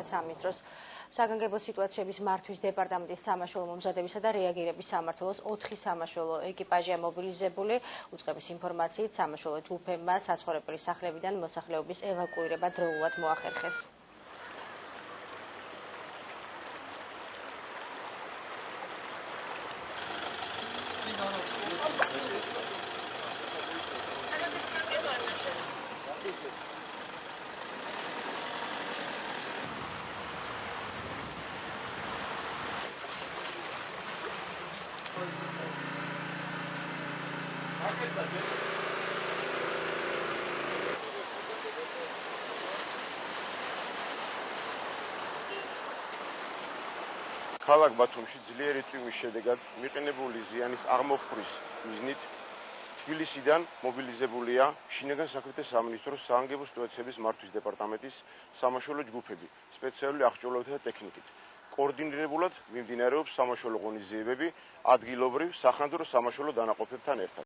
სამინისტროს საგანგებო სიტუაციების მართვის დეპარტამენტის სამაშველო მომზადებისა და რეაგირების სამმართველოს 4 სამაშველო ეკიპაჟია მობილიზებული. უწყების ინფორმაციით, სამაშველო ჯგუფებმა საცხოვრებელი სახლებიდან მოსახლეობის ევაკუირება დროულად მოახერხეს. ქალაქ ბათუმში ძლიერი წვიმის შედეგად მიყენებული ზიანის აღმოფხვრის მიზნით თბილისიდან მობილიზებულია შინაგან საქმეთა სამინისტროს საგანგებო სიტუაციების მართვის დეპარტამენტის სამაშველო ჯგუფები სპეციალური აღჭურვილობითა და ტექნიკით. კოორდინირებულად მიმდინარეობს სამაშველო ღონისძიებები ადგილობრივ სახანძრო სამაშველო დანაყოფებთან ერთად.